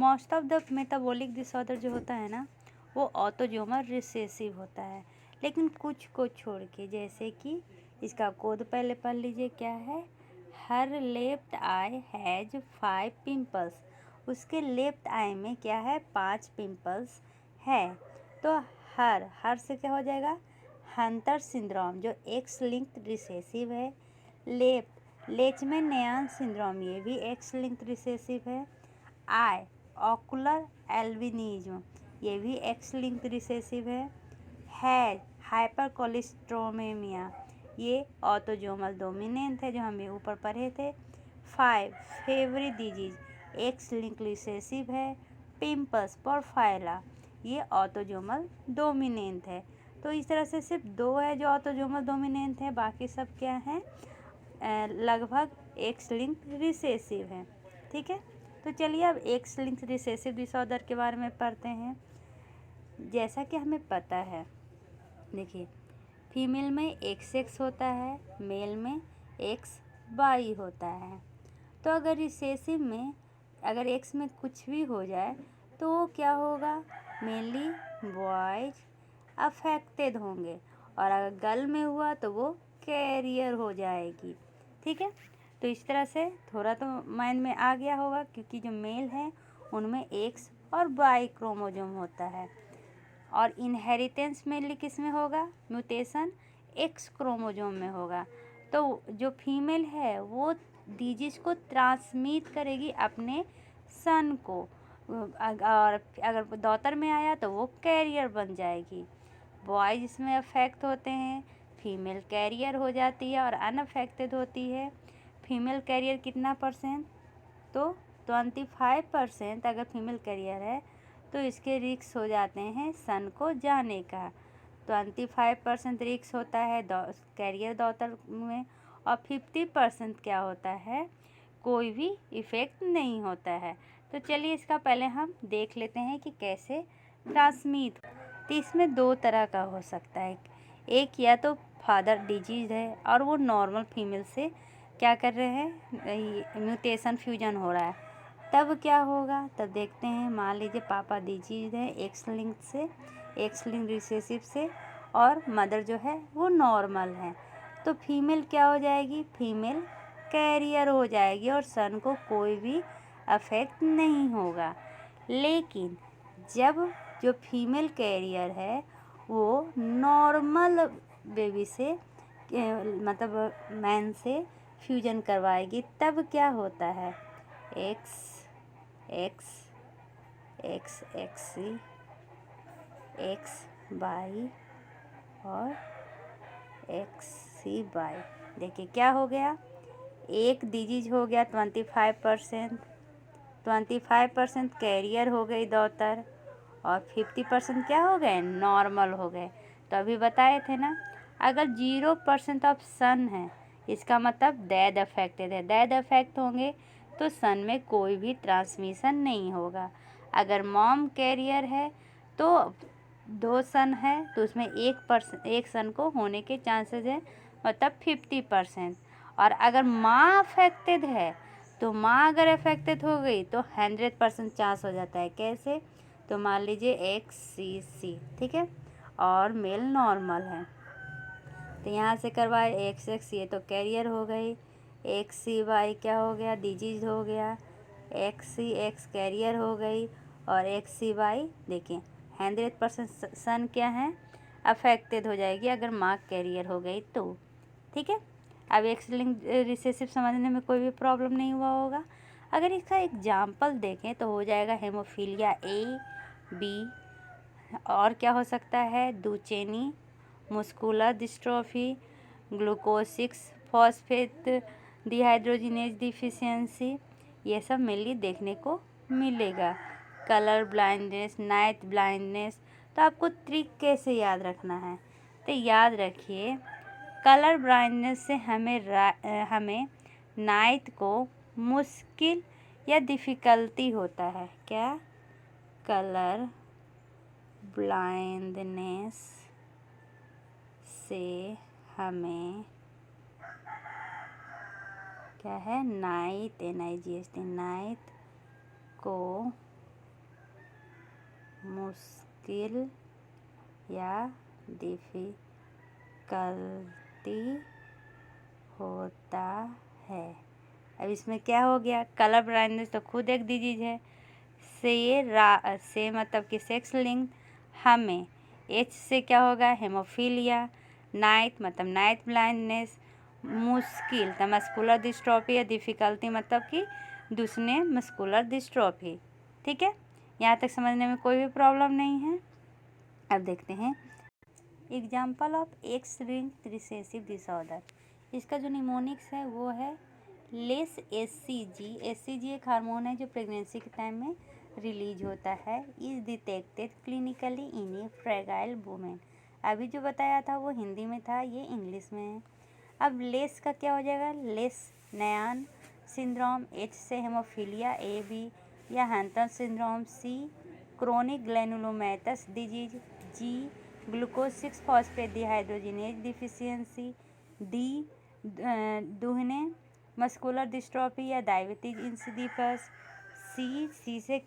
Most of the metabolic disorder जो होता है ना वो ऑटोजोमल रिसेसिव होता है, लेकिन कुछ को छोड़ के, जैसे कि इसका कोड पहले पढ़ लीजिए क्या है। Her left I has 5 pimples, उसके लेफ्ट आई में क्या है 5 पिंपल्स है। तो हर से क्या हो जाएगा हंटर सिंड्रोम जो एक्स लिंक्ड रिसेसिव है। लेचमैनियन सिंड्रोम ये भी एक्स लिंक्ड रिसेसिव है। आई ऑकुलर एल्बिनिज्म ये भी एक्स लिंक्ड रिसेसिव है। हाइपरकोलेस्टेरोलेमिया ये ऑटोजोमल डोमिनेंट है जो हमें ऊपर पढ़े थे। 5 फेवरी डिजीज एक्स लिंक्ड रिसेसिव है। पिंपल्स पोरफाइला ये ऑटोजोमल डोमिनेंट है। तो इस तरह से सिर्फ 2 है जो ऑटोजोमल डोमिनेंट है, बाकी सब क्या है लगभग एक्स लिंक्ड रिसेसिव है। ठीक है, तो चलिए अब एक्स लिंक्ड रिसेसिव डिसऑर्डर के बारे में पढ़ते हैं। जैसा कि हमें पता है, देखिए फीमेल में XX होता है, मेल में XY होता है। तो अगर रिसेसिव में अगर एक्स में कुछ भी हो जाए तो वो क्या होगा, मेनली बॉयज अफेक्टेड होंगे, और अगर गर्ल में हुआ तो वो कैरियर हो जाएगी। ठीक है, तो इस तरह से थोड़ा तो माइंड में आ गया होगा, क्योंकि जो मेल है उनमें एक्स और वाई क्रोमोसोम होता है, और इनहेरिटेंस मेनली किस में होगा, म्यूटेशन एक्स क्रोमोसोम में होगा। तो जो फीमेल है वो डिजीज को ट्रांसमिट करेगी अपने सन को, और अगर डॉटर में आया तो वो कैरियर बन जाएगी। बॉयज इसमें अफेक्ट होते हैं, फीमेल कैरियर हो जाती है और अनअफेक्टेड होती है। फीमेल कैरियर कितना परसेंट, तो 25% अगर फीमेल कैरियर है तो इसके रिस्क हो जाते हैं सन को जाने का। 25% रिस्क होता है कैरियर डॉटर में, और 50% क्या होता है, कोई भी इफ़ेक्ट नहीं होता है। तो चलिए इसका पहले हम देख लेते हैं कि कैसे ट्रांसमिट। तो इसमें 2 तरह का हो सकता है, एक या तो फादर डिजीज है और वो नॉर्मल फीमेल से क्या कर रहे हैं, म्यूटेशन फ्यूजन हो रहा है, तब क्या होगा, तब देखते हैं। मान लीजिए पापा डिजीज है एक्स लिंक रिसेसिव से, और मदर जो है वो नॉर्मल है, तो फीमेल क्या हो जाएगी, फीमेल कैरियर हो जाएगी और सन को कोई भी अफेक्ट नहीं होगा। लेकिन जब जो फीमेल कैरियर है वो नॉर्मल बेबी से मतलब मैन से फ्यूजन करवाएगी, तब क्या होता है, एक्स एक्स एक्स एक्स सी एक्स वाई और एक्स सी वाई। देखिए क्या हो गया, एक डिजीज हो गया 25% कैरियर हो गई डॉटर, और 50% क्या हो गए, नॉर्मल हो गए। तो अभी बताए थे ना, अगर 0% ऑफ सन है इसका मतलब डैड अफेक्टेड है, डैड अफेक्ट होंगे तो सन में कोई भी ट्रांसमिशन नहीं होगा। अगर मॉम कैरियर है तो 2 सन है तो उसमें एक सन को होने के चांसेस है, मतलब 50%। और अगर माँ अफेक्टेड है तो माँ अगर अफेक्टेड हो गई तो 100% चांस हो जाता है। कैसे, तो मान लीजिए XCC, ठीक है, और मेल नॉर्मल है, तो यहाँ से करवाए XX, ये तो कैरियर हो गई, XCY क्या हो गया, डिजीज हो गया, XCX कैरियर हो गई, और XCY देखिए 100% सन क्या है, अफेक्टेड हो जाएगी अगर माँ कैरियर हो गई तो। ठीक है, अब एक्स लिंक रिसेसिव समझने में कोई भी प्रॉब्लम नहीं हुआ होगा। अगर इसका एग्जाम्पल देखें तो हो जाएगा हेमोफीलिया A, B, और क्या हो सकता है, Duchenne muscular dystrophy, glucose 6 phosphate dehydrogenase deficiency, ये सब मेनली देखने को मिलेगा। कलर ब्लाइंडनेस, नाइट ब्लाइंडनेस, तो आपको ट्रिक कैसे याद रखना है, तो याद रखिए कलर ब्लाइंडनेस से हमें नाइट को मुश्किल या डिफ़िकल्टी होता है। क्या, कलर ब्लाइंडनेस से हमें क्या है, नाइट NIGHT नाइट को मुश्किल या डिफ़िकल्टी होता है। अब इसमें क्या हो गया, कलर ब्लाइंडनेस तो खुद एक डिजीज है। से मतलब कि सेक्स लिंग, हमें एच से क्या होगा, हेमोफीलिया। नाइट मतलब नाइट ब्लाइंडनेस। मुश्किल तो मस्कुलर डिस्ट्रॉफी या डिफ़िकल्टी मतलब कि दूसरे मस्कुलर डिस्ट्रॉफी। ठीक है, यहाँ तक समझने में कोई भी प्रॉब्लम नहीं है। अब देखते हैं example of x linked recessive disorder. इसका जो निमोनिक्स है वो है लेस एचसीजी। एचसीजी एक हार्मोन है जो प्रेगनेंसी के टाइम में रिलीज होता है। Is detected clinically in A fragile women. अभी जो बताया था वो हिंदी में था, ये इंग्लिश में है। अब लेस का क्या हो जाएगा, लेस नयान सिंड्रोम। एच से हेमोफीलिया ए बी या Hunter syndrome. C chronic granulomatous disease. G glucose 6 phosphate dehydrogenase deficiency. D Duchenne muscular dystrophy या डायबिटीज इंसिडिपस। सी से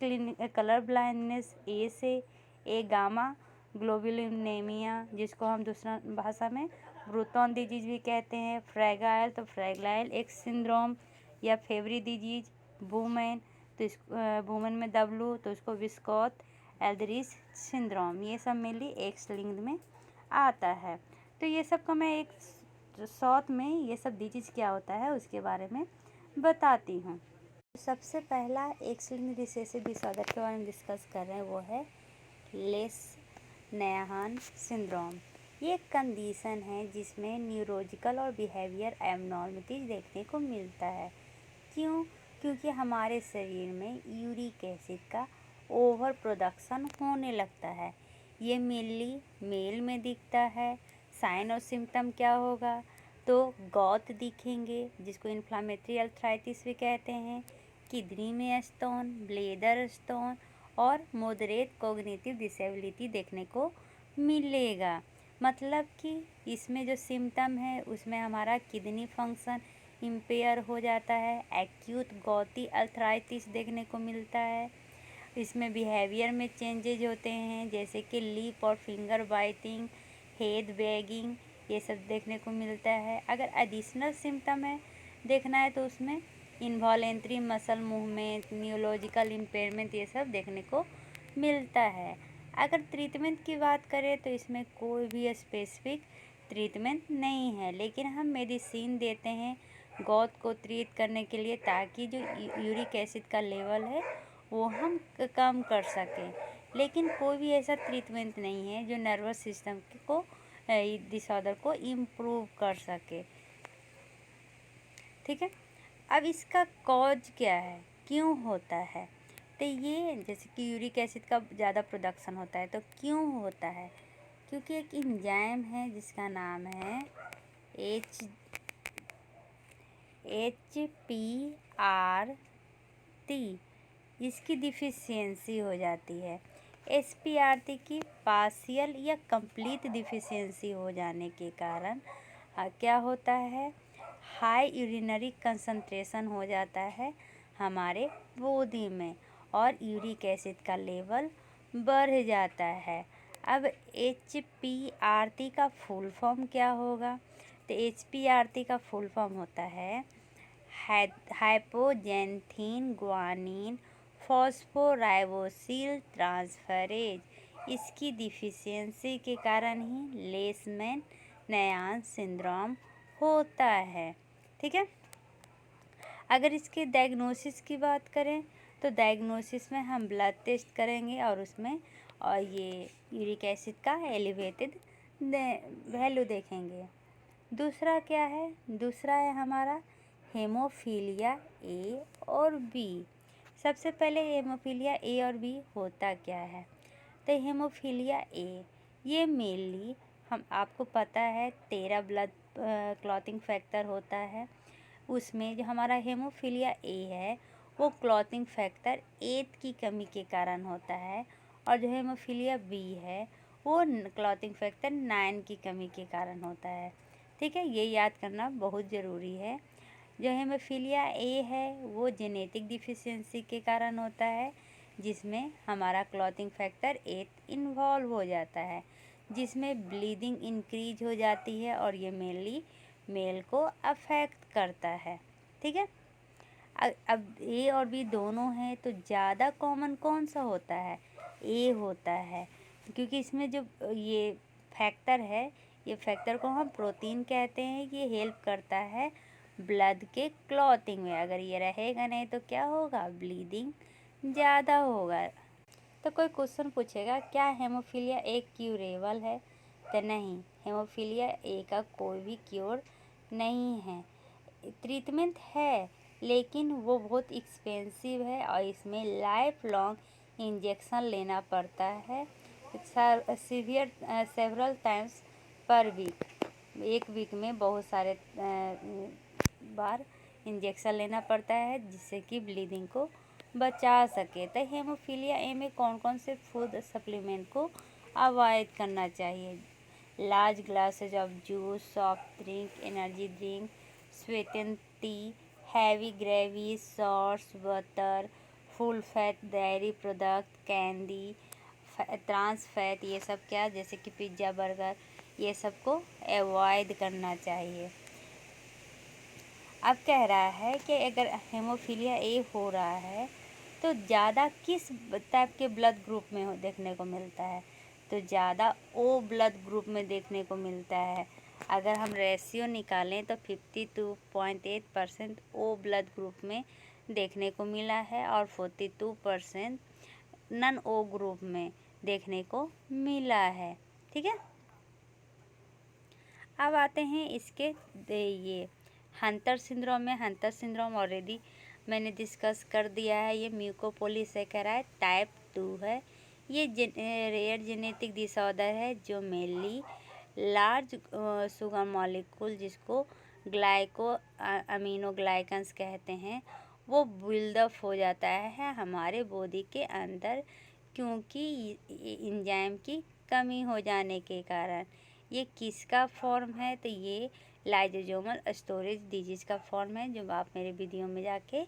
कलर ब्लाइंडनेस। ए से ए गामा ग्लोबुलिनेमिया, जिसको हम दूसरा भाषा में ब्रूटन डिजीज भी कहते हैं। फ्रैगाइल तो फ्रैगाइल एक्स सिंड्रोम या फेवरी डिजीज। वुमेन तो इस वुमेन में डब्लू तो इसको विस्कॉट एल्डरिच सिंड्रोम। ये सब मेनली एक्स लिंक्ड में आता है। तो ये सब को मैं एक शॉर्ट में ये सब डिजीज क्या होता है उसके बारे में बताती हूँ। सबसे पहला एक्स लिंक्ड रिसेसिव डिसऑर्डर के बारे में डिस्कस कर रहे हैं, वो है लेस नयाहान सिंड्रोम। ये एक कंडीशन है जिसमें न्यूरोलॉजिकल और बिहेवियर एबनॉर्मलिटीज देखने को मिलता है। क्यों? क्योंकि हमारे शरीर में यूरिक एसिड का ओवर प्रोडक्शन होने लगता है। ये मेनली मेल में दिखता है। साइन और सिम्टम क्या होगा, तो गौत दिखेंगे जिसको इन्फ्लामेटरी अर्थराइटिस भी कहते हैं। किडनी में स्टोन, ब्लेडर स्टोन और मॉडरेट कॉग्निटिव डिसेबिलिटी देखने को मिलेगा। मतलब कि इसमें जो सिम्टम है उसमें हमारा किडनी फंक्शन इम्पेयर हो जाता है। एक्यूट गौती अर्थराइटिस देखने को मिलता है। इसमें बिहेवियर में चेंजेज होते हैं जैसे कि लिप और फिंगर बाइटिंग, हेड वैगिंग, ये सब देखने को मिलता है। अगर एडिशनल सिम्टम है देखना है तो उसमें involuntary muscle movement, neurological impairment, ये सब देखने को मिलता है। अगर ट्रीटमेंट की बात करें तो इसमें कोई भी स्पेसिफिक ट्रीटमेंट नहीं है, लेकिन हम मेडिसिन देते हैं गौत को ट्रीट करने के लिए ताकि जो यूरिक एसिड का लेवल है वो हम कम कर सकें। लेकिन कोई भी ऐसा ट्रीटमेंट नहीं है जो नर्वस सिस्टम को डिसऑर्डर को इम्प्रूव कर सके। ठीक है, अब इसका कॉज क्या है, क्यों होता है, तो ये जैसे कि यूरिक एसिड का ज़्यादा प्रोडक्शन होता है तो क्यों होता है, क्योंकि एक एंजाइम है जिसका नाम है HPRT, इसकी डिफिशियंसी हो जाती है। HPRT की पार्शियल या कंप्लीट डिफिशियंसी हो जाने के कारण क्या होता है, हाई यूरिनरी कंसंट्रेशन हो जाता है हमारे बॉडी में और यूरिक एसिड का लेवल बढ़ जाता है। अब HPRT का फुल फॉर्म क्या होगा, तो HPRT का फुल फॉर्म होता है हाइपोजेंथिन ग्वानिन फॉस्फोराइबोसिल ट्रांसफरेज। इसकी डिफिशियंसी के कारण ही लेशमैन नयान सिंड्रोम होता है। ठीक है, अगर इसके डायग्नोसिस की बात करें तो डायग्नोसिस में हम ब्लड टेस्ट करेंगे और उसमें और ये यूरिक एसिड का एलिवेटेड वैल्यू देखेंगे। दूसरा क्या है, दूसरा है हमारा हेमोफीलिया ए और बी। सबसे पहले हेमोफीलिया ए और बी होता क्या है, तो हेमोफीलिया ए ये मेनली हम आपको पता है 13 ब्लड क्लॉटिंग फैक्टर होता है। उसमें जो हमारा हेमोफीलिया ए है वो क्लॉटिंग फैक्टर 8 की कमी के कारण होता है और जो हेमोफीलिया बी है वो क्लॉटिंग फैक्टर 9 की कमी के कारण होता है। ठीक है, ये याद करना बहुत ज़रूरी है। जो हेमोफीलिया ए है वो जेनेटिक डिफिशियंसी के कारण होता है, जिसमें हमारा क्लॉथिंग फैक्टर 8 इन्वॉल्व हो जाता है, जिसमें ब्लीडिंग इंक्रीज हो जाती है और ये मेनली मेल को अफेक्ट करता है। ठीक है, अब ए और बी दोनों हैं तो ज़्यादा कॉमन कौन सा होता है? ए होता है, क्योंकि इसमें जो ये फैक्टर है, ये फैक्टर को हम प्रोटीन कहते हैं। ये हेल्प करता है ब्लड के क्लॉथिंग में। अगर ये रहेगा नहीं तो क्या होगा? ब्लीडिंग ज़्यादा होगा। तो कोई क्वेश्चन पूछेगा क्या हेमोफीलिया ए क्यूरेबल है? तो नहीं, हेमोफीलिया ए का कोई भी क्योर नहीं है। ट्रीटमेंट है लेकिन वो बहुत एक्सपेंसिव है और इसमें लाइफ लॉन्ग इंजेक्शन लेना पड़ता है, severe several times per week. एक वीक में बहुत सारे बार इंजेक्शन लेना पड़ता है जिससे कि ब्लीडिंग को बचा सके। तो हेमोफीलिया ए में कौन कौन से फूड सप्लीमेंट को अवॉइड करना चाहिए? Large glasses of juice, soft drink, energy drink, sweetened tea, heavy gravy, sauce, butter, full fat dairy product, candy, trans fat, ये सब क्या, जैसे कि पिज़्ज़ा, बर्गर, ये सब को अवॉइड करना चाहिए। अब कह रहा है कि अगर हेमोफीलिया ए हो रहा है तो ज़्यादा किस टाइप के ब्लड ग्रुप में देखने को मिलता है? तो ज़्यादा ओ ब्लड ग्रुप में देखने को मिलता है। अगर हम रेशियो निकालें तो 52.8% ओ ब्लड ग्रुप में देखने को मिला है और 42% नन ओ ग्रुप में देखने को मिला है। ठीक है, अब आते हैं इसके ये हंटर सिंड्रोम में। हंटर सिंड्रोम ऑलरेडी मैंने डिस्कस कर दिया है। ये म्यूकोपॉलीसैकेराइड टाइप 2 है। ये रेयर जेनेटिक डिसऑर्डर है जो मेनली लार्ज शुगर मॉलिक्यूल, जिसको ग्लाइको अमीनोग्लाइकन्स कहते हैं, वो बिल्डअप हो जाता है हमारे बॉडी के अंदर, क्योंकि एंजाइम की कमी हो जाने के कारण। ये किसका फॉर्म है? तो ये लाइसोसोमल स्टोरेज डिजीज़ का फॉर्म है, जो आप मेरे वीडियो में जाके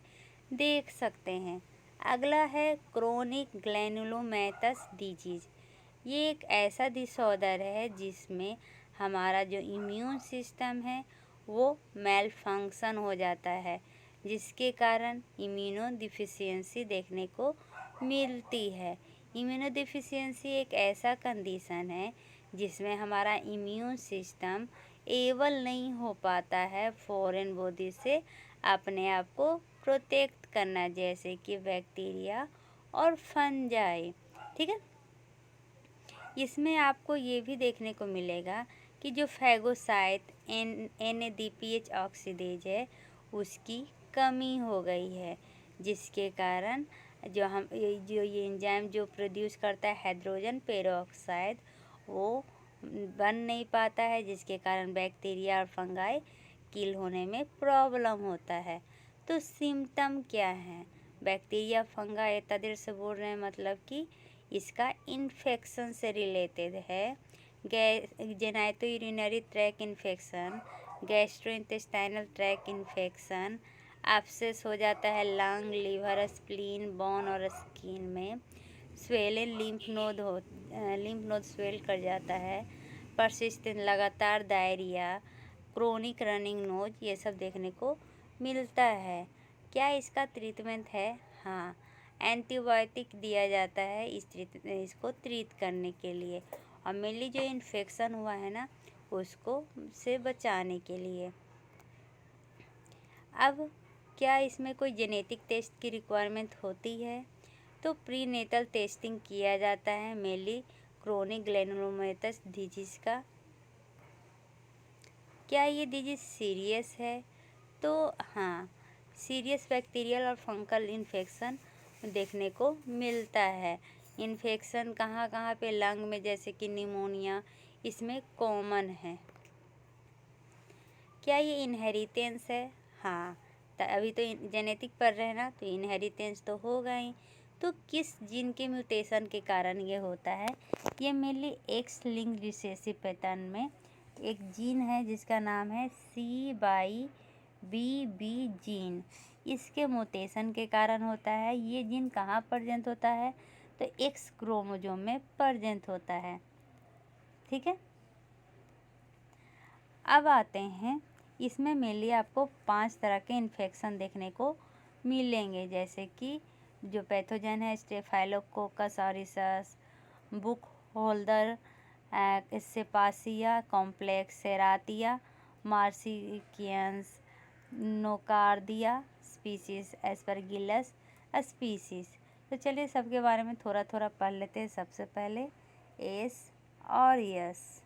देख सकते हैं। अगला है क्रोनिक ग्रैनुलोमैटस डिजीज़। ये एक ऐसा डिसऑर्डर है जिसमें हमारा जो इम्यून सिस्टम है वो मेल फंक्शन हो जाता है, जिसके कारण इम्यूनो डिफिशियंसी देखने को मिलती है। इम्यूनो डिफिशियंसी एक ऐसा कंडीशन है जिसमें हमारा इम्यून सिस्टम एबल नहीं हो पाता है फॉरेन बॉडी से अपने आप को प्रोटेक्ट करना, जैसे कि बैक्टीरिया और फंजाई। ठीक है, इसमें आपको ये भी देखने को मिलेगा कि जो फैगोसाइट NADPH ऑक्सीडेज है उसकी कमी हो गई है, जिसके कारण जो ये एंजाइम जो प्रोड्यूस करता है हाइड्रोजन पेरोक्साइड, वो बन नहीं पाता है, जिसके कारण बैक्टीरिया और फंगाई किल होने में प्रॉब्लम होता है। तो सिम्टम क्या हैं? बैक्टीरिया फंगाई इतना देर से बोल रहे हैं, मतलब कि इसका इन्फेक्शन से रिलेटेड है। Genito urinary track infection, gastrointestinal tract infection, abscess हो जाता है लंग, लिवर, स्प्लीन, बोन और स्किन में। स्वेलन लिम्फ नोड स्वेल कर जाता है। परसिस्टेंट लगातार डायरिया, क्रोनिक रनिंग नोज, ये सब देखने को मिलता है। क्या इसका ट्रीटमेंट है? हाँ, एंटीबायोटिक दिया जाता है इसको ट्रीट करने के लिए, और मेनली जो इन्फेक्शन हुआ है ना उसको से बचाने के लिए। अब क्या इसमें कोई जेनेटिक टेस्ट की रिक्वायरमेंट होती है? तो प्रीनेटल टेस्टिंग किया जाता है मेनली क्रोनिक ग्रैनुलोमैटस डिजीज़ का। क्या ये डिजीज़ सीरियस है? तो हाँ, सीरियस बैक्टीरियल और फंगल इन्फेक्शन देखने को मिलता है। इन्फेक्शन कहाँ कहाँ पे? लंग में, जैसे कि निमोनिया, इसमें कॉमन है। क्या ये इनहेरिटेंस है? हाँ, तो अभी तो जेनेटिक पढ़ रहे हैं ना, तो इनहेरिटेंस तो होगा ही। तो किस जीन के म्यूटेशन के कारण ये होता है? ये mainly x linked recessive pattern में एक जीन है जिसका नाम है CYBB जीन। इसके म्यूटेशन के कारण होता है। ये जीन कहाँ प्रेजेंट होता है? तो एक्स क्रोमोसोम में प्रेजेंट होता है। ठीक है, अब आते हैं, इसमें मेनली आपको 5 तरह के इन्फेक्शन देखने को मिलेंगे, जैसे कि जो पैथोजन है Staphylococcus aureus, Burkholderia, cepacia complex, Serratia, marcescens, Nocardia species, Aspergillus species. तो चलिए सबके बारे में थोड़ा थोड़ा पढ़ लेते हैं। सबसे पहले एस ऑरियस,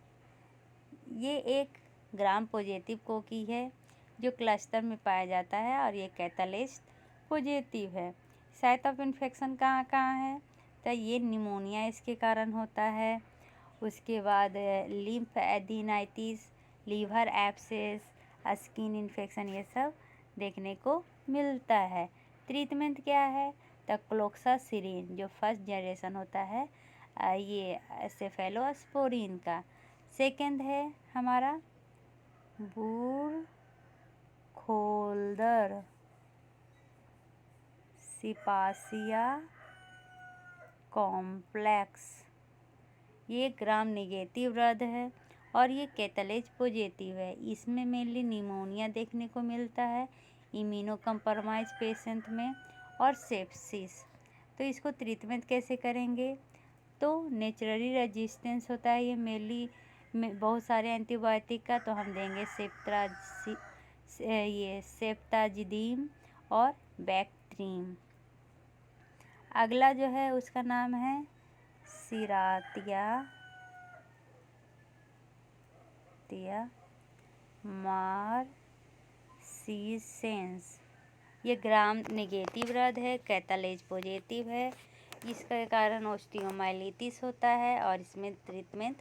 ये एक ग्राम पॉजिटिव कोकी है जो क्लस्टर में पाया जाता है और ये कैटालिस्ट पॉजिटिव है। साइट ऑफ इन्फेक्शन कहाँ कहाँ है? तो ये निमोनिया इसके कारण होता है। उसके बाद lymphadenitis, liver abscess, skin infection, ये सब देखने को मिलता है। ट्रीटमेंट क्या है? तो क्लोक्सासिरीन जो फर्स्ट जनरेशन होता है ये सेफेलोस्पोरिन का। सेकंड है हमारा बुरखोल्डर, सिपासिया कॉम्प्लेक्स, ये ग्राम नेगेटिव रद्द है और ये कैटलेज पॉजिटिव है। इसमें मेनली निमोनिया देखने को मिलता है इम्यूनो कम्प्रोमाइज पेशेंट में और सेप्सिस। तो इसको ट्रीटमेंट कैसे करेंगे? तो नेचुरली रेजिस्टेंस होता है ये मेनली बहुत सारे एंटीबायोटिक का, तो हम देंगे सेप्टाजिदीम और बैक्ट्रीम। अगला जो है उसका नाम है सिरातिया मार्सिसेंस, ये ग्राम नेगेटिव रद्द है, कैटालेज पॉजिटिव है। इसके कारण ऑस्टियोमाइलिटिस होता है और इसमें ट्रीटमेंट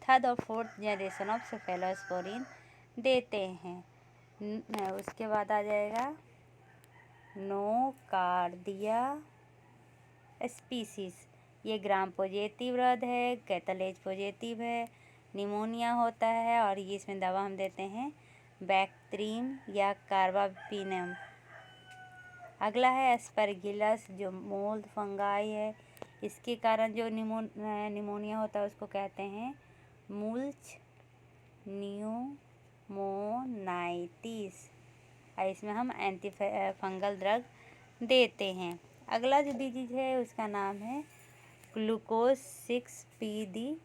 थर्ड और फोर्थ जनरेशन ऑफ सेफेलोस्पोरिन देते हैं। उसके बाद आ जाएगा नोकार्डिया स्पीसीज, ये ग्राम पॉजिटिव रद्द है, कैटालेज पॉजिटिव है, निमोनिया होता है और ये इसमें दवा हम देते हैं बैक्ट्रीम या कार्बापिनम। अगला है एस्परगिलस जो मोल्ड फंगाई है, इसके कारण जो निमोनिया होता है उसको कहते हैं मुल्च न्यूमोनाइटिस, और इसमें हम एंटी फंगल ड्रग देते हैं। अगला जो डिजीज है उसका नाम है ग्लूकोज 6PD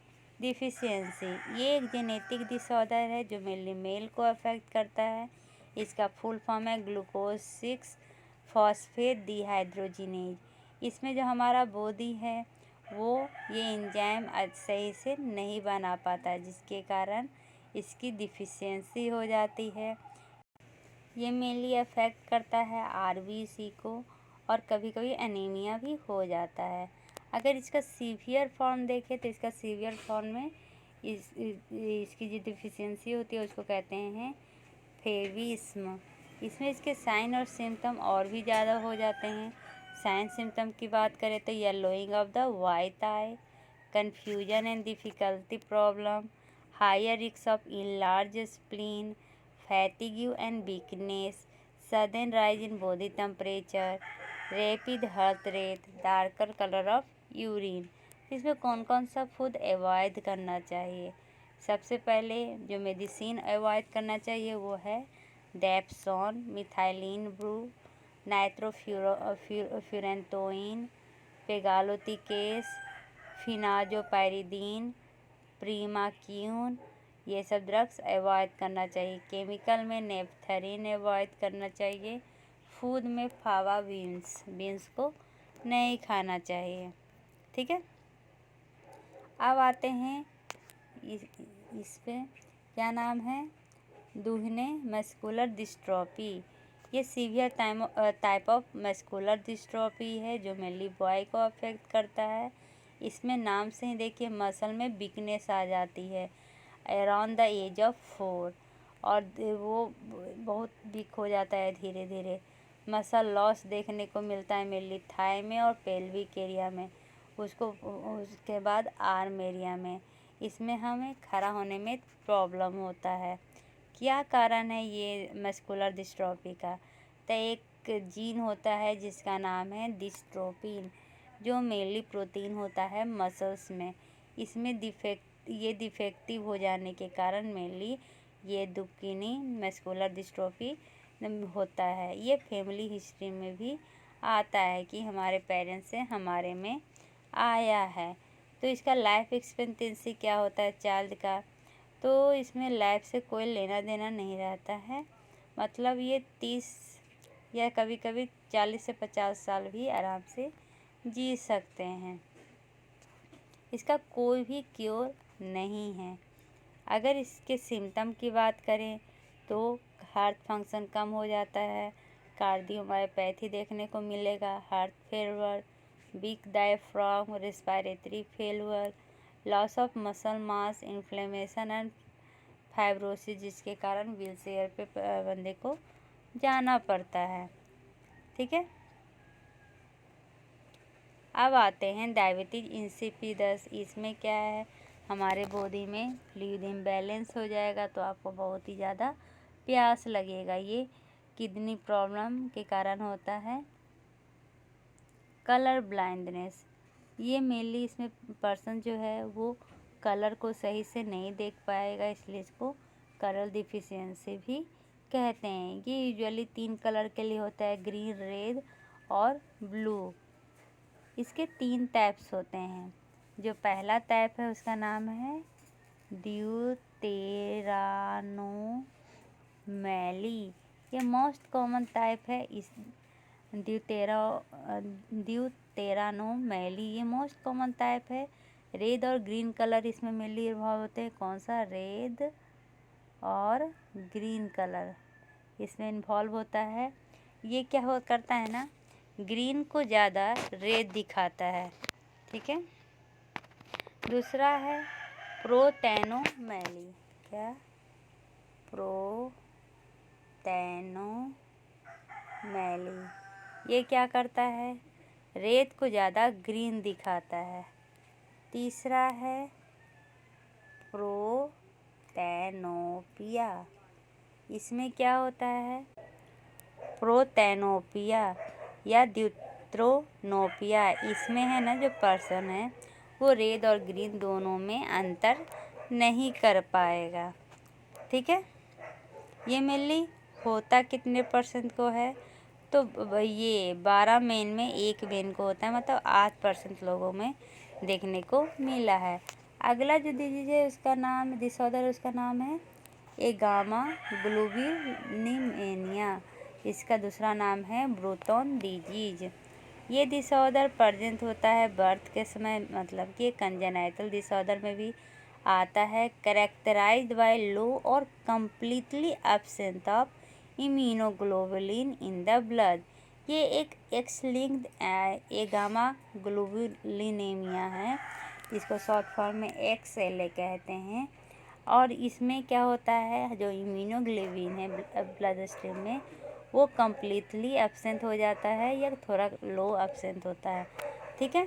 डिफिशियंसी, ये एक जेनेटिक डिसऑर्डर है जो मेनली मेल को अफेक्ट करता है। इसका फुल फॉर्म है ग्लूकोज 6 फॉस्फेट डिहाइड्रोजिनेज। इसमें जो हमारा बॉडी है वो ये एंजाइम सही से नहीं बना पाता, जिसके कारण इसकी डिफिशियंसी हो जाती है। ये मेनली अफेक्ट करता है RBC को और कभी कभी एनीमिया भी हो जाता है। अगर इसका सीवियर फॉर्म देखें तो इसका सीवियर फॉर्म में इसकी जो डिफिशियंसी होती है उसको कहते हैं फेविस्म। इसमें इसके साइन और सिम्टम और भी ज़्यादा हो जाते हैं। साइन सिम्टम की बात करें तो yellowing of the white eye, confusion and difficulty problem, higher risk of enlarge spleen, fatigue and weakness, sudden rise in body temperature, rapid heart rate, darker colour of urine. इसमें कौन कौन सा food avoid करना चाहिए? सबसे पहले जो medicine avoid करना चाहिए वो है डेप्सोन, मिथाइलिन ब्रू, नाइट्रोफ्यूरेंटोइन, पेगालोतिकेस, फिनाजोपाइरिडीन, प्रीमाक्यून, ये सब ड्रग्स अवॉइड करना चाहिए। केमिकल में नेपथलीन अवॉइड करना चाहिए। फूड में फावा बीन्स को नहीं खाना चाहिए। ठीक है, अब आते हैं इस पे क्या नाम है, दुहने मस्कुलर डिस्ट्रॉफी। ये severe type of muscular dystrophy है जो मेनली बॉय को अफेक्ट करता है। इसमें नाम से ही देखिए मसल में वीकनेस आ जाती है अराउंड द एज ऑफ 4 और वो बहुत वीक हो जाता है धीरे धीरे। मसल लॉस देखने को मिलता है मेनली थाई में और पेल्विक एरिया में, उसके बाद आर्म एरिया में। इसमें हमें खड़ा होने में प्रॉब्लम होता है। क्या कारण है ये मस्कुलर डिस्ट्रॉफी का? तो एक जीन होता है जिसका नाम है डिस्ट्रोफिन, जो मेनली प्रोटीन होता है मसल्स में। इसमें डिफेक्टिव हो जाने के कारण मेनली ये दुक्किनी मस्कुलर डिस्ट्रोफी होता है। ये फैमिली हिस्ट्री में भी आता है कि हमारे पेरेंट्स से हमारे में आया है। तो इसका लाइफ एक्सपेक्टेंसी क्या होता है चाइल्ड का, तो इसमें लाइफ से कोई लेना देना नहीं रहता है। मतलब ये 30 या कभी कभी 40 से 50 साल भी आराम से जी सकते हैं। इसका कोई भी क्योर नहीं है। अगर इसके सिम्टम की बात करें तो हार्ट फंक्शन कम हो जाता है, कार्डियोमायोपैथी देखने को मिलेगा, heart failure, weak diaphragm, respiratory failure, loss of muscle mass, inflammation and fibrosis, जिसके कारण व्हील चेयर पे बंदे को जाना पड़ता है। ठीक है, अब आते हैं डायबिटीज इंसिपिडस। इसमें क्या है, हमारे बॉडी में फ्लूइड इम्बैलेंस हो जाएगा तो आपको बहुत ही ज़्यादा प्यास लगेगा। ये किडनी प्रॉब्लम के कारण होता है। कलर ब्लाइंडनेस, ये मेनली इसमें पर्सन जो है वो कलर को सही से नहीं देख पाएगा, इसलिए इसको कलर डिफिशियंसी भी कहते हैं। ये यूजुअली 3 कलर के लिए होता है, ग्रीन, रेड और ब्लू। इसके 3 टाइप्स होते हैं। जो पहला टाइप है उसका नाम है ड्यूटेरानोमैली। ये मोस्ट कॉमन टाइप है। इस ड्यूटेरानोमैली ये मोस्ट कॉमन टाइप है। रेड और ग्रीन कलर इसमें मेनली इन्वॉल्व होते हैं। कौन सा, रेड और ग्रीन कलर इसमें इन्वॉल्व होता है। ये क्या करता है ना, ग्रीन को ज़्यादा रेड दिखाता है। ठीक है, दूसरा है प्रोटेनोमैली। क्या, प्रोटेनोमैली, ये क्या करता है, रेड को ज़्यादा ग्रीन दिखाता है। तीसरा है प्रोटेनोपिया। इसमें क्या होता है, प्रोटेनोपिया या ड्यूट्रोनोपिया, इसमें है ना जो पर्सन है वो रेड और ग्रीन दोनों में अंतर नहीं कर पाएगा। ठीक है, ये मेनली होता कितने परसेंट को है, तो ये 12 मेन में 1 मेन को होता है, मतलब 8% लोगों में देखने को मिला है। अगला जो दीजिए उसका नाम डिसऑर्डर, उसका नाम है एगामा ग्लोबुलिनेमिया। इसका दूसरा नाम है ब्रोटन डिजीज। ये डिसऑर्डर प्रेजेंट होता है बर्थ के समय, मतलब कि कंजेनाइटल डिसऑर्डर में भी आता है। कैरेक्टराइज्ड बाय लो और completely absent of immunoglobulin in the blood. ये एक एक्स लिंक्ड एगामा ग्लोबुलिनेमिया है, इसको शॉर्ट फॉर्म में XLA कहते हैं। और इसमें क्या होता है, जो इम्यूनोग्लोबुलिन है ब्लड स्ट्रीम में वो कम्प्लीटली एब्सेंट हो जाता है या थोड़ा लो एब्सेंट होता है। ठीक है,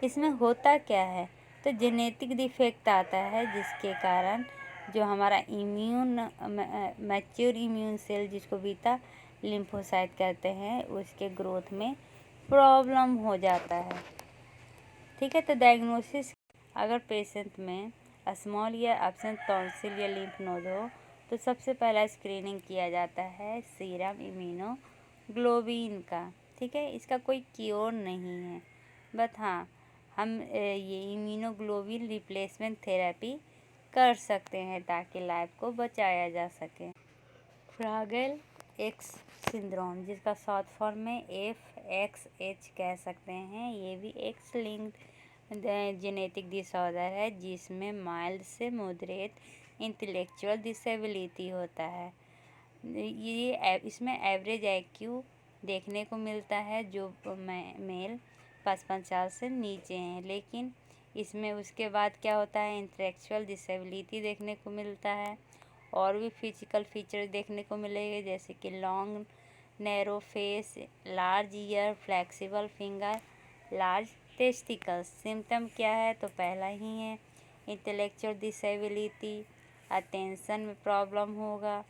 इसमें होता क्या है, तो जेनेटिक डिफेक्ट आता है जिसके कारण जो हमारा मैच्योर इम्यून सेल, जिसको बीटा लिम्फोसाइट कहते हैं, उसके ग्रोथ में प्रॉब्लम हो जाता है। ठीक है, तो डायग्नोसिस, अगर पेशेंट में स्मॉल या एब्सेंट टॉन्सिल या लिम्फ नोड हो तो सबसे पहला स्क्रीनिंग किया जाता है सीरम इम्यूनोग्लोबिन का। ठीक है, इसका कोई क्योर नहीं है, बट हाँ हम ये इम्यूनोग्लोबिन रिप्लेसमेंट थेरेपी कर सकते हैं ताकि लाइफ को बचाया जा सके। फ्रैगल एक्स सिंड्रोम, जिसका शॉर्ट फॉर्म में FXH कह सकते हैं, ये भी एक्स लिंक्ड जेनेटिक डिसऑर्डर है जिसमें माइल्ड से मॉडरेट इंटेलेक्चुअल डिसेबिलिटी होता है। ये इसमें एवरेज IQ देखने को मिलता है जो मेल 55 साल से नीचे हैं, लेकिन इसमें उसके बाद क्या होता है, इंटेलेक्चुअल डिसेबिलिटी देखने को मिलता है और भी फिजिकल फीचर्स देखने को मिलेंगे, जैसे कि long narrow face, large year, flexible finger, large testicles. Symptom क्या है, तो पहला ही है इंटेलेक्चुअल डिसेबिलिटी, अटेंशन में प्रॉब्लम होगा,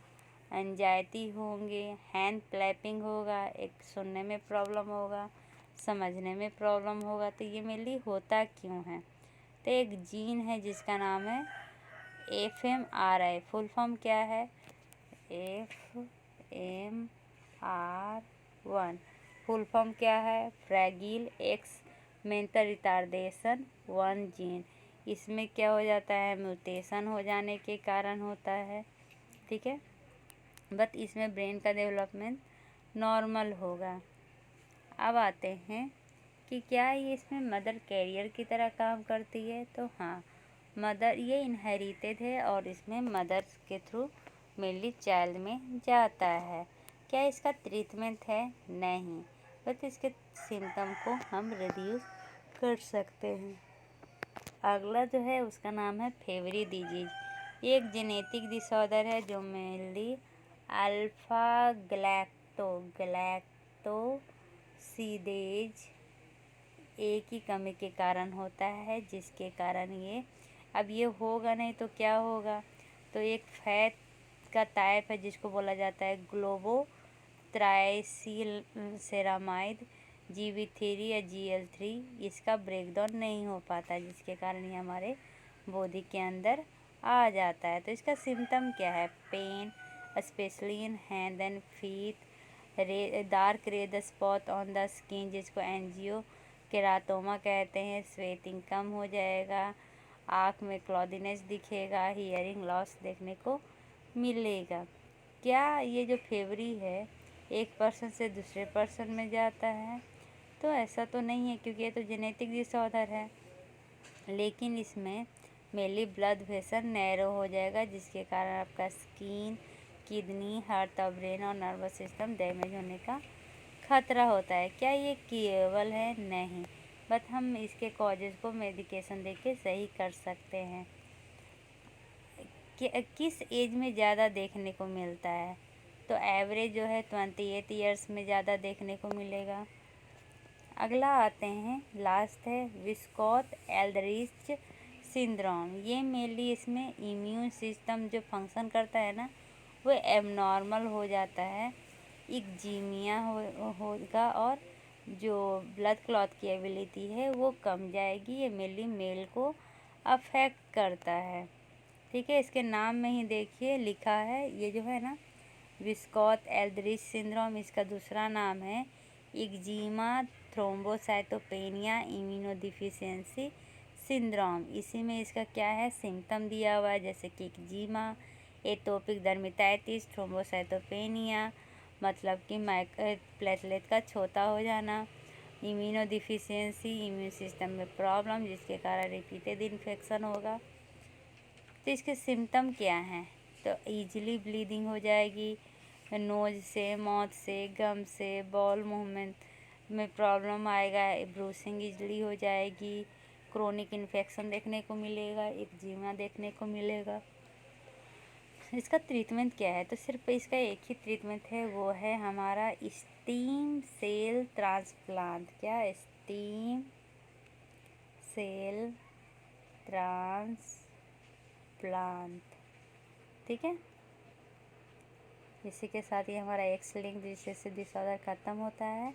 एंजाइटी होंगे, हैंड क्लैपिंग होगा, एक सुनने में प्रॉब्लम होगा, समझने में प्रॉब्लम होगा। तो ये मेनली होता क्यों है? तो एक जीन है जिसका नाम है FMRI। फुल फॉर्म क्या है? FMR1। फुल फॉर्म क्या है? फ्रैगील एक्स मेंटल रिटार्डेशन 1 जीन। इसमें क्या हो जाता है? म्यूटेशन हो जाने के कारण होता है, ठीक है। बट इसमें ब्रेन का डेवलपमेंट नॉर्मल होगा। अब आते हैं कि क्या ये इसमें मदर कैरियर की तरह काम करती है? तो हाँ, मदर ये इनहेरिटेड है और इसमें मदर के थ्रू मेनली चाइल्ड में जाता है। क्या इसका ट्रीटमेंट है? नहीं, बट इसके सिम्टम को हम रिड्यूस कर सकते हैं। अगला जो है उसका नाम है फेवरी डिजीज। ये एक जेनेटिक डिसऑर्डर है जो मेनली अल्फा ग्लैक्टोसिडेज ए की कमी के कारण होता है, जिसके कारण ये अब ये होगा नहीं तो क्या होगा? तो एक फैट का टाइप है जिसको बोला जाता है ग्लोबोट्राइसिलसेरामाइड GB3 या GL3। इसका ब्रेकडाउन नहीं हो पाता, जिसके कारण ये हमारे बॉडी के अंदर आ जाता है। तो इसका सिम्टम क्या है? Pain specially in hand and feet, dark red spot on the skin जिसको एंजियो केराटोमा कहते हैं, स्वेटिंग कम हो जाएगा, आँख में क्लॉडीनेस दिखेगा, हियरिंग लॉस देखने को मिलेगा। क्या ये जो फेवरी है एक पर्सन से दूसरे पर्सन में जाता है? तो ऐसा तो नहीं है, क्योंकि ये तो जेनेटिक डिसऑर्डर है। लेकिन इसमें मेनली ब्लड वेसल नैरो हो जाएगा, जिसके कारण आपका स्किन, किडनी, हार्ट और ब्रेन और नर्वस सिस्टम डैमेज होने का खतरा होता है। क्या ये क्यूरेबल है? नहीं, बट हम इसके कॉजेज़ को मेडिकेशन देके सही कर सकते हैं। किस एज में ज़्यादा देखने को मिलता है? तो एवरेज जो है 28 ईयर्स में ज़्यादा देखने को मिलेगा। अगला आते हैं, लास्ट है विस्कॉट एल्डरिच सिंड्रोम। ये मेनली इसमें इम्यून सिस्टम जो फंक्शन करता है ना, वो एबनॉर्मल हो जाता है, एक्जीमिया होगा और जो ब्लड क्लॉट की एबिलिटी है वो कम जाएगी। ये मेनली मेल को अफेक्ट करता है, ठीक है। इसके नाम में ही देखिए लिखा है, ये जो है ना विस्कॉट एल्डरिच सिंड्रोम, इसका दूसरा नाम है एक्जिमा थ्रोम्बोसाइटोपेनिया इम्यूनोडिफिशियंसी सिंड्रोम। इसी में इसका क्या है सिम्टम दिया हुआ है, जैसे कि एक्जिमा, एटोपिक डर्मेटाइटिस, थ्रोम्बोसाइटोपेनिया मतलब कि प्लेटलेट का छोटा हो जाना, इम्यूनोडिफिशियंसी इम्यून सिस्टम में प्रॉब्लम जिसके कारण रिपीटेड इन्फेक्शन होगा। तो इसके सिम्टम क्या हैं? तो ईजिली ब्लीडिंग हो जाएगी, नोज से, माउथ से, गम से, बॉल मूवमेंट में प्रॉब्लम आएगा, ब्रूसिंग ईजिली हो जाएगी, क्रोनिक इन्फेक्शन देखने को मिलेगा, एक्जिमा देखने को मिलेगा। इसका ट्रीटमेंट क्या है? तो सिर्फ इसका एक ही ट्रीटमेंट है, वो है हमारा स्टीम सेल ट्रांसप्लांट। क्या? स्टीम सेल ट्रांसप्लांट, ठीक है। इसी के साथ ही हमारा एक्स लिंक्ड रिसेसिव डिसऑर्डर ख़त्म होता है।